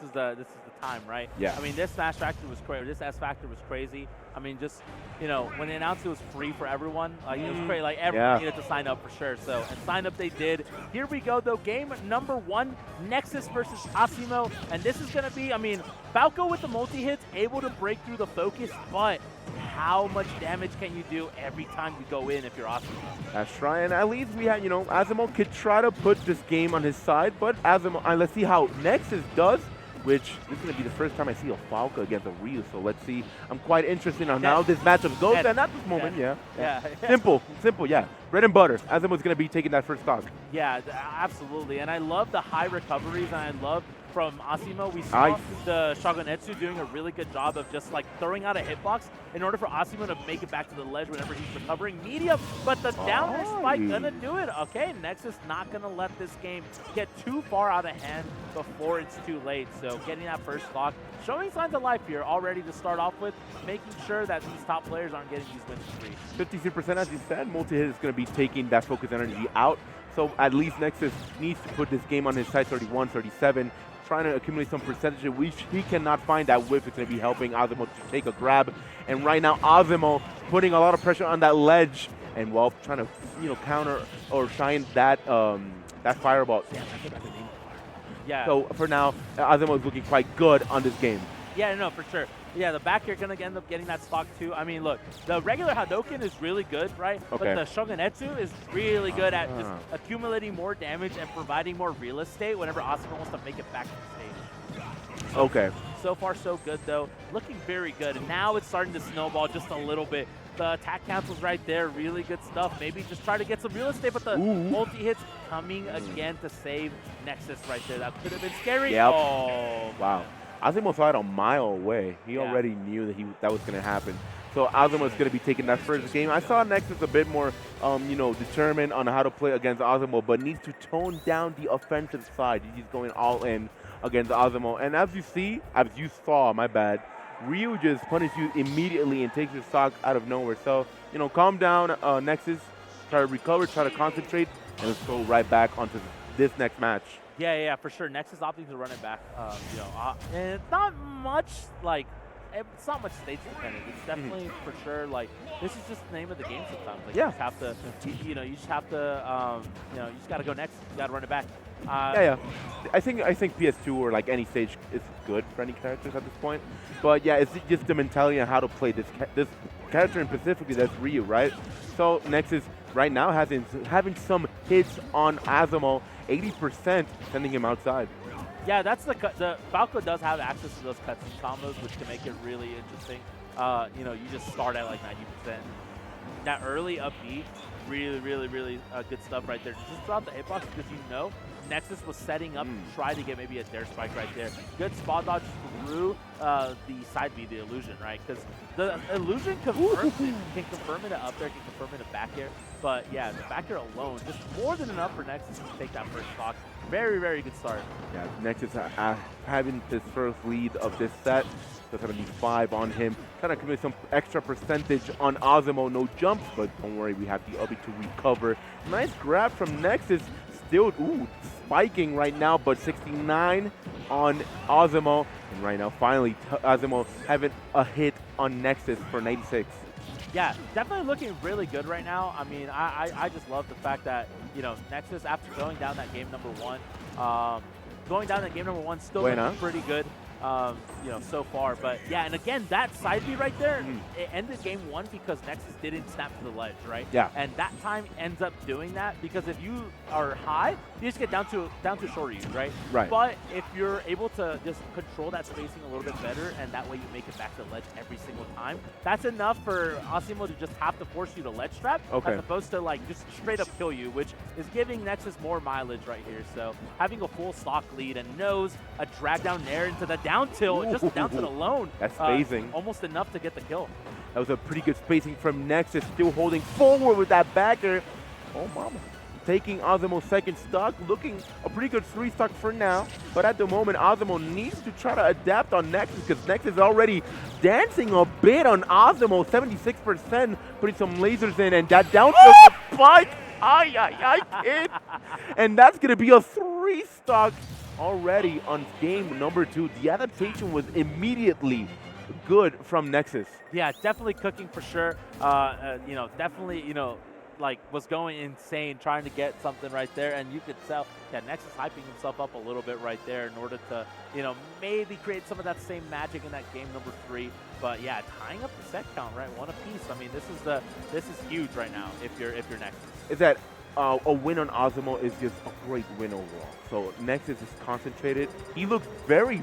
this is the time, right? Yeah. I mean, this Smash Factor was crazy. This S Factor was crazy. I mean, just when they announced it was free for everyone, like it was crazy. Like everyone needed to sign up for sure. So and sign up they did. Here we go though. Game number 1, Nexus versus Asimo, and this is gonna be. I mean, Falco with the multi hits, able to break through the focus, but how much damage can you do every time you go in if you're Asimo? That's right, and at least we have, Asimo could try to put this game on his side, but Asimo, let's see how Nexus does, which this is going to be the first time I see a Falco against a Ryu, so let's see. I'm quite interested on how this matchup goes, and at this moment, yeah. Simple, yeah. Bread and butter. Asimo's going to be taking that first stock. Yeah, absolutely, and I love the high recoveries, and I love from Asimo, we saw the Shogunetsu doing a really good job of just like throwing out a hitbox in order for Asimo to make it back to the ledge whenever he's recovering medium, but the down air spike gonna do it. Okay, Nexus not gonna let this game get too far out of hand before it's too late. So getting that first stock, showing signs of life here already to start off with, making sure that these top players aren't getting these wins free. 53%, as you said, multi-hit is going to be taking that focus energy out. So at least Nexus needs to put this game on his side, 31, 37, trying to accumulate some percentage, which he cannot find that whiff. It's going to be helping Asimo to take a grab. And right now, Asimo putting a lot of pressure on that ledge, and while trying to, counter or shine that that fireball. Yeah. So for now, Asimo is looking quite good on this game. Yeah, no, for sure. Yeah, the back here going to end up getting that stock too. I mean, look, the regular Hadouken is really good, right? Okay. But the Shogunetsu is really good at just accumulating more damage and providing more real estate whenever Asimo wants to make it back to the stage. Okay. So far, so good, though. Looking very good. And now it's starting to snowball just a little bit. The attack cancels right there. Really good stuff. Maybe just try to get some real estate, but the multi-hits coming again to save Nexus right there. That could have been scary. Yep. Oh. Wow. Asimo saw it a mile away. He already knew that was going to happen. So Asimo is going to be taking that first game. I saw Nexus a bit more, determined on how to play against Asimo, but needs to tone down the offensive side. He's going all in against Asimo. And as you saw, my bad, Ryu just punishes you immediately and takes your stock out of nowhere. So, calm down, Nexus. Try to recover, try to concentrate, and let's go right back onto this next match. Yeah, for sure. Nexus opting to run it back. And it's not much it's not much stage dependent. It's definitely for sure this is just the name of the game sometimes. You just have to, you just have to, you just got to go next. You got to run it back. I think PS2 or any stage is good for any characters at this point. But yeah, it's just the mentality on how to play this character in specifically. That's Ryu, right? So Nexus right now having some hits on Asimo. 80% sending him outside. Yeah, that's the Falco does have access to those cutscene combos, which can make it really interesting. You just start at 90%. That early up B, really good stuff right there. Just drop the hitbox because Nexus was setting up to try to get maybe a dare spike right there. Good spot dodge through the side B, the illusion, right? Because the illusion confirms it, can confirm it up there, can confirm it back air. But yeah, the back air alone, just more than enough for Nexus to take that first stock. Very good start. Yeah, Nexus having his first lead of this set. So 75 on him. Trying to commit some extra percentage on Asimo. No jumps, but don't worry, we have the ability to recover. Nice grab from Nexus. Still, spiking right now, but 69 on Asimo. And right now, finally, Asimo having a hit on Nexus for 96. Yeah, definitely looking really good right now. I mean, I just love the fact that, Nexus, after going down that game number 1, still looking pretty good. So far. But yeah, and again, that side B right there, it ended game 1 because Nexus didn't snap to the ledge, right? Yeah. And that time ends up doing that because if you are high, you just get down to short use, right? Right. But if you're able to just control that spacing a little bit better, and that way you make it back to the ledge every single time, that's enough for Asimo to just have to force you to ledge trap, as opposed to just straight up kill you, which is giving Nexus more mileage right here. So having a full stock lead and knows a drag down nair into the down tilt, just down tilt alone. That's spacing. Almost enough to get the kill. That was a pretty good spacing from Nexus, still holding forward with that backer. Oh, mama. Taking Asimo's second stock, looking a pretty good 3 stock for now. But at the moment, Asimo needs to try to adapt on Nexus because Nexus is already dancing a bit on Asimo, 76%, putting some lasers in, and that down tilt spike. Kid. And that's going to be a 3 stock already on game number 2. The adaptation was immediately good from Nexus. Yeah, definitely cooking for sure. You know, definitely, you know, like was going insane trying to get something right there, and you could tell that Nexus hyping himself up a little bit right there in order to, you know, maybe create some of that same magic in that game number 3. But yeah, tying up the set count, right, 1 apiece. I mean, this is huge right now if you're Nexus. Is that a win on Asimo is just a great win overall. So Nexus is concentrated. He looked very,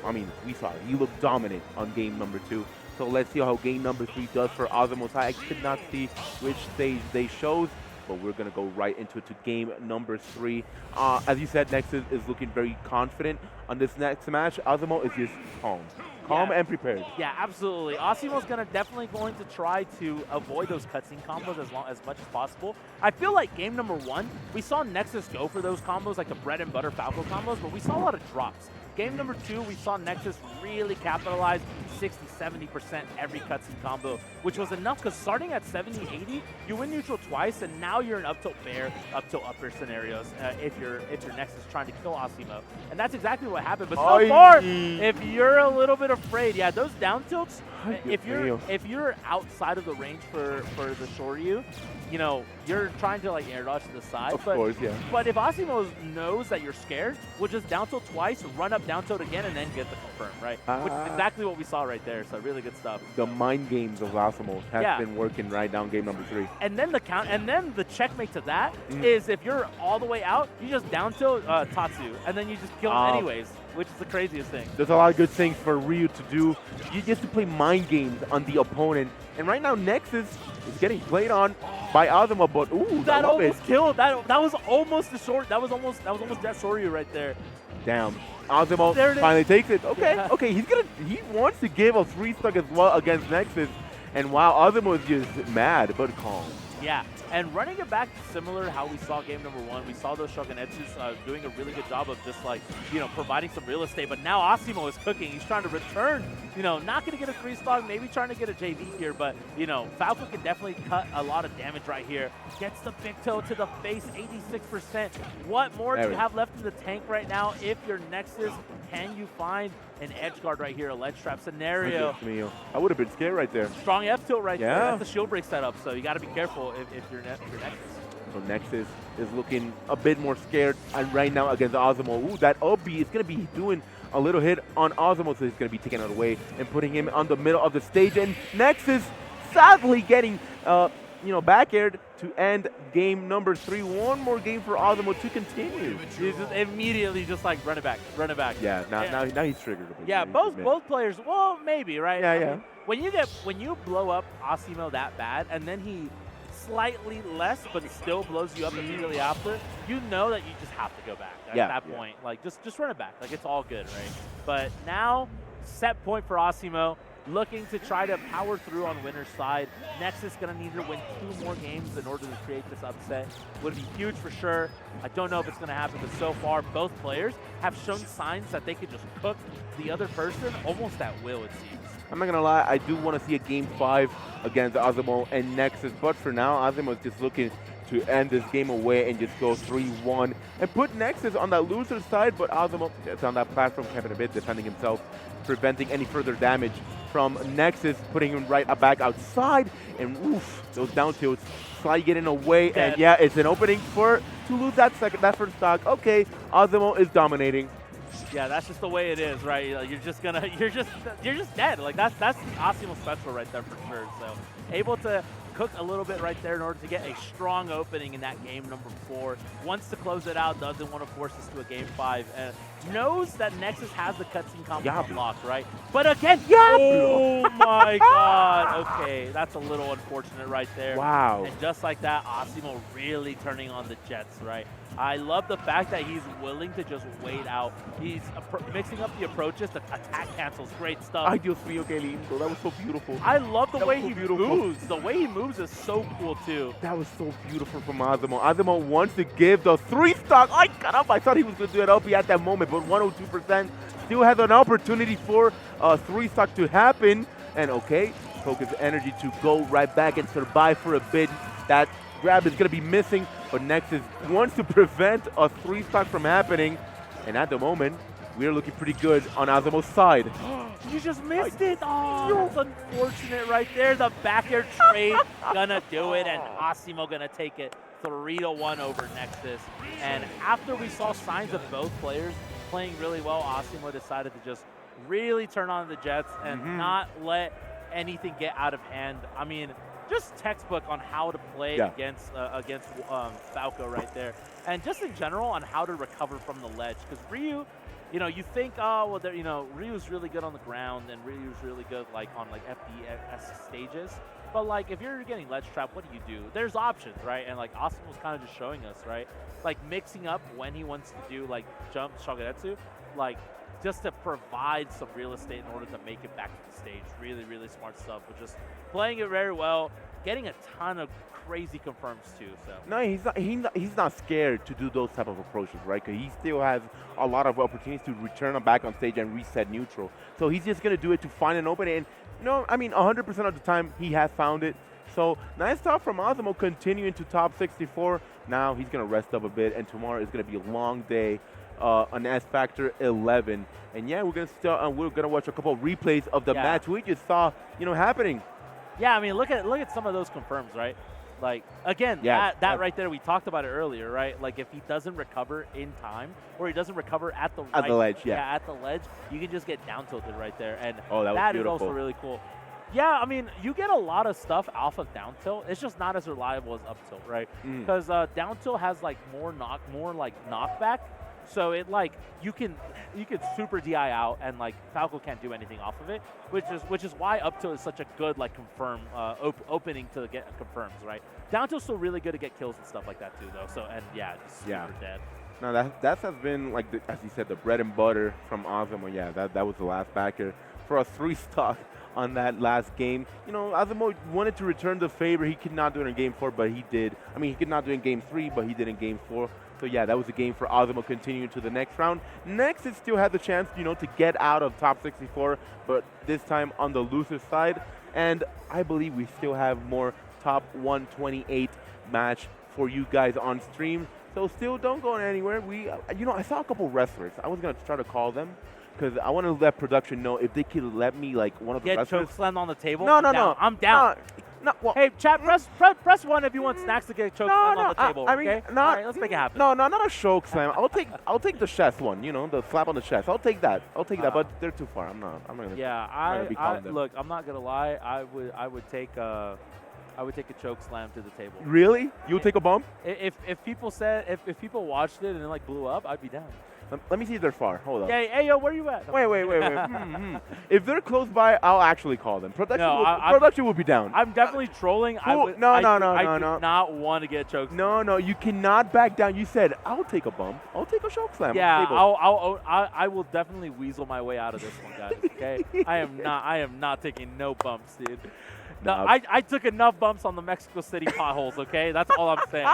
I mean, we saw it. He looked dominant on game number 2. So let's see how game number 3 does for Asimo. I could not see which stage they showed, but we're going to go right into game number 3. As you said, Nexus is looking very confident on this next match. Asimo is just calm and prepared. Yeah, absolutely. Asimo's definitely going to try to avoid those cutscene combos as much as possible. I feel like game number 1, we saw Nexus go for those combos, like the bread and butter Falco combos, but we saw a lot of drops. Game number 2, we saw Nexus really capitalize 60-70% every cutscene combo, which was enough because starting at 70-80, you win neutral twice, and now you're in up tilt fair, up tilt upper scenarios if you're Nexus trying to kill Asimo. And that's exactly what happened. But so far, if you're a little bit afraid, yeah, those down tilts, if you're outside of the range for the Shoryu, you know, you're trying to like air dodge to the side. Of course, yeah. But if Asimo knows that you're scared, we'll just down tilt twice, run up down tilt again, and then get the confirm, right? Which is exactly what we saw right there. So really good stuff. The mind games of Asimo have been working right down game number 3. And then the checkmate to that is if you're all the way out, you just down tilt Tatsu, and then you just kill him anyways, which is the craziest thing. There's a lot of good things for Ryu to do. You just to play mind games on the opponent. And right now, Nexus is getting played on by Asimo, but ooh, that almost killed. That was almost the short. That was almost that Shoryu right there. Damn. Asimo finally takes it. Okay, yeah. Okay. He wants to give a 3-stock as well against Nexus, and wow, Asimo is just mad but calm. Yeah, and running it back similar to how we saw game number 1, we saw those Shogunetsus doing a really good job of just like, you know, providing some real estate, but now Asimo is cooking. He's trying to return, you know, not going to get a 3-stock, maybe trying to get a JV here, but, you know, Falco can definitely cut a lot of damage right here. Gets the big toe to the face, 86%. What more do you have left in the tank right now if you're Nexus? Can you find an edge guard right here, a ledge trap scenario? I would have been scared right there. Strong F tilt right there. That's a shield break setup, so you got to be careful if you're Nexus. So Nexus is looking a bit more scared right now against Asimo. Ooh, that up B is going to be doing a little hit on Asimo, so he's going to be taking it away and putting him on the middle of the stage. And Nexus sadly getting, you know, back aired to end game number 3. One more game for Asimo to continue. He's just immediately just like run it back. Yeah, now he's triggered. Yeah, both players. Well, maybe right. Yeah, yeah. When you blow up Asimo that bad, and then he slightly less, but still blows you up immediately after, you know that you just have to go back at that point. Like just run it back. Like it's all good, right? But now set point for Asimo. Looking to try to power through on winner's side. Nexus going to need to win 2 more games in order to create this upset. Would be huge for sure. I don't know if it's going to happen, but so far both players have shown signs that they could just cook the other person almost at will, it seems. I'm not going to lie, I do want to see a game 5 against Asimo and Nexus, but for now, Asimo is just looking to end this game away and just go 3-1 and put Nexus on that loser side, but Asimo is on that platform camping a bit, defending himself, preventing any further damage from Nexus, putting him right back outside, and oof, those down tilts slide getting away, and yeah, it's an opening to lose that first stock. Okay, Asimo is dominating. Yeah, that's just the way it is, right? Like, you're just dead. Like that's the Asimo special right there for sure. So able to cook a little bit right there in order to get a strong opening in that game number 4. Wants to close it out, doesn't want to force this to a game 5. Knows that Nexus has the cutscene combo unlocked, right? But again, oh my god. Okay, that's a little unfortunate right there. Wow. And just like that, Asimo really turning on the jets, right? I love the fact that he's willing to just wait out. He's mixing up the approaches. The attack cancels. Great stuff. Ay, Dios mío, qué lindo. That was so beautiful. I love the way he moves. The way he moves is so cool, too. That was so beautiful from Asimo. Asimo wants to give the 3-stock. I thought he was going to do an LP at that moment, but 102% still has an opportunity for a 3-stock to happen. And okay, focus energy to go right back and survive for a bit. That grab is going to be missing, but Nexus wants to prevent a 3-stock from happening. And at the moment, we're looking pretty good on Asimo's side. You just missed it. Oh, that's unfortunate right there. The back air trade gonna do it, and Asimo gonna take it 3-1 over Nexus. And after we saw signs of both players playing really well, Asimo decided to just really turn on the jets and not let anything get out of hand. I mean, just textbook on how to play against Falco right there, and just in general on how to recover from the ledge. Because Ryu, you know, you think, oh well, you know, Ryu's really good on the ground and Ryu's really good like on like FDS stages. But like if you're getting ledge trapped, what do? There's options, right? And like Austin was kind of just showing us, right? Like mixing up when he wants to do like jump Shogetsu, like just to provide some real estate in order to make it back to the stage. Really, really smart stuff. But just playing it very well, getting a ton of crazy confirms too. So no, he's not scared to do those type of approaches, right? Because he still has a lot of opportunities to return him back on stage and reset neutral. So he's just gonna do it to find an opening. And you know, I mean, 100% of the time he has found it. So nice stuff from Asimo, continuing to top 64. Now he's gonna rest up a bit, and tomorrow is gonna be a long day on S Factor 11. And yeah, we're gonna watch a couple of replays of the match we just saw, you know, happening. Yeah, I mean, look at some of those confirms, right? Like, again, that right there, we talked about it earlier, right? Like, if he doesn't recover in time, or he doesn't recover at the ledge, at the ledge, you can just get down tilted right there, and that is also really cool. Yeah, I mean, you get a lot of stuff off of down tilt. It's just not as reliable as up tilt, right? Because down tilt has like more knockback. So it like you can super DI out, and like Falco can't do anything off of it, which is why up tilt is such a good like confirm opening to get confirms, right? Down tilt's still really good to get kills and stuff like that too, though. So and just super dead. No, that has been like as you said, the bread and butter from Asimo. Yeah, that was the last backer for a 3-stock on that last game. You know, Asimo wanted to return the favor. He could not do it in Game 4, but he did. I mean, he could not do it in Game 3, but he did in Game 4. So yeah, that was a game for Asimo continuing to the next round. Next, it still had the chance, you know, to get out of top 64, but this time on the loser side. And I believe we still have more top 128 match for you guys on stream. So still don't go anywhere. You know, I saw a couple wrestlers. I was gonna try to call them, because I want to let production know if they could let me like one of the wrestlers. Get chokeslammed on the table. No, I'm down. No, well, hey, chat, press 1 if you want Snacks to get chokeslammed on the table. I mean, okay? All right, let's make it happen. No, not a choke slam. I'll take the chest one. You know, the slap on the chest. I'll take that. But they're too far. I'm not gonna. Yeah, look, I'm not gonna lie. I would take a choke slam to the table. Really? You would take a bump? If people watched it and it like blew up, I'd be down. Let me see if they're far. Hold on. Hey, yo, where you at? Wait. If they're close by, I'll actually call them. Production will be down. I'm definitely trolling. No. I do not want to get choked. No, you cannot back down. You said, I'll take a bump. I'll take a choke slam. Yeah, I will definitely weasel my way out of this one, guys. Okay, I am not taking no bumps, dude. No, I took enough bumps on the Mexico City potholes. Okay, that's all I'm saying.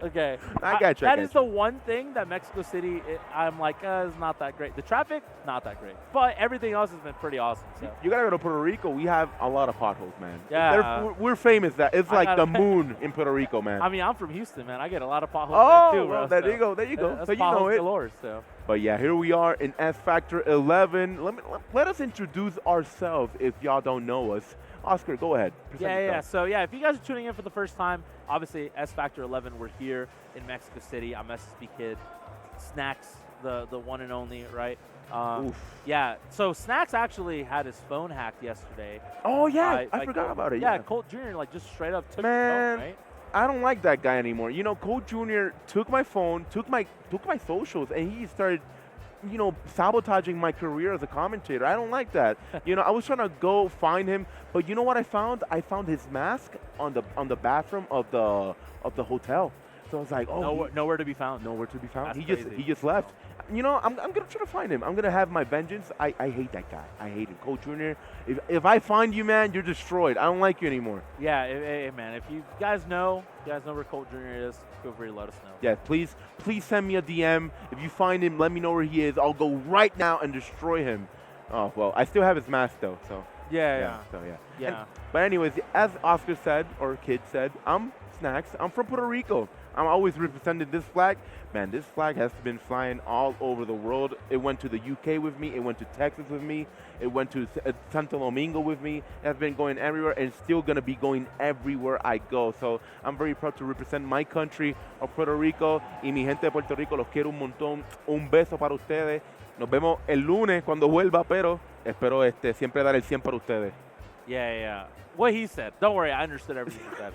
Okay, I got you. That is the one thing that Mexico City, I'm like, it's not that great. The traffic, not that great. But everything else has been pretty awesome. So. You gotta go to Puerto Rico. We have a lot of potholes, man. Yeah, we're famous. That it's like the moon in Puerto Rico, man. I mean, I'm from Houston, man. I get a lot of potholes there too, bro. Well, there you go. That's so you know it. Galore, so. But yeah, here we are in S Factor 11. Let us introduce ourselves if y'all don't know us. Oscar, go ahead. Yeah. So yeah, if you guys are tuning in for the first time, obviously S Factor 11, we're here in Mexico City. I'm SSB Kid. Snacks, the one and only, right? Yeah. So Snacks actually had his phone hacked yesterday. Oh yeah, I forgot about it. Yeah, Colt Jr. like just straight up took his phone, right? I don't like that guy anymore. You know, Colt Jr. took my phone, took my socials, and he started, you know, sabotaging my career as a commentator. I don't like that. You know, I was trying to go find him, but you know what I found? I found his mask on the bathroom of the hotel. So I was like, nowhere to be found. Nowhere to be found. That's He just left. You know, I'm gonna try to find him. I'm gonna have my vengeance. I hate that guy. I hate him. Coach Jr., if I find you, man, you're destroyed. I don't like you anymore. Yeah, hey, man, if you guys know where Colt Jr. is, feel free to let us know. Yeah, please send me a DM. If you find him, let me know where he is. I'll go right now and destroy him. Oh, well, I still have his mask, though, so. Yeah. So yeah. Yeah. But anyways, as Oscar said, or Kid said, I'm Snacks. I'm from Puerto Rico. I'm always representing this flag. Man, this flag has been flying all over the world. It went to the UK with me. It went to Texas with me. It went to Santo Domingo with me. It has been going everywhere and still going to be going everywhere I go. So I'm very proud to represent my country of Puerto Rico. Y mi gente de Puerto Rico, los quiero un montón. Un beso para ustedes. Nos vemos el lunes cuando vuelva, pero espero siempre dar el 100 para ustedes. Yeah. What he said. Don't worry, I understood everything he said.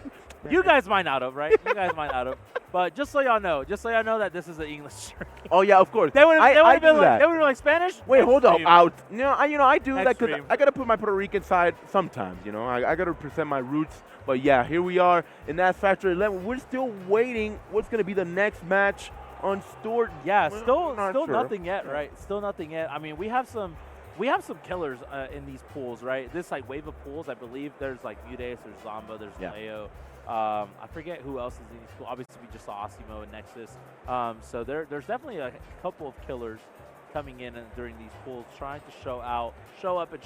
You guys might not have, right? You guys might not have. But just so y'all know that this is an English stream. Oh yeah, of course. They would have been that. like Spanish. Wait, hold up, Extreme. out. I do that because Extreme. I gotta put my Puerto Rican side sometimes. I gotta present my roots. But yeah, here we are in that Factor 11. We're still waiting. What's gonna be the next match on Stewart? Yeah, Well, still sure. nothing yet, right? Still nothing yet. I mean, we have some killers in these pools, right? This like wave of pools. I believe there's like Udes, there's Zamba, there's Leo. I forget who else is in these pools. Obviously, we just saw Asimo and Nexus. So there's definitely a couple of killers coming in during these pools, trying to show up and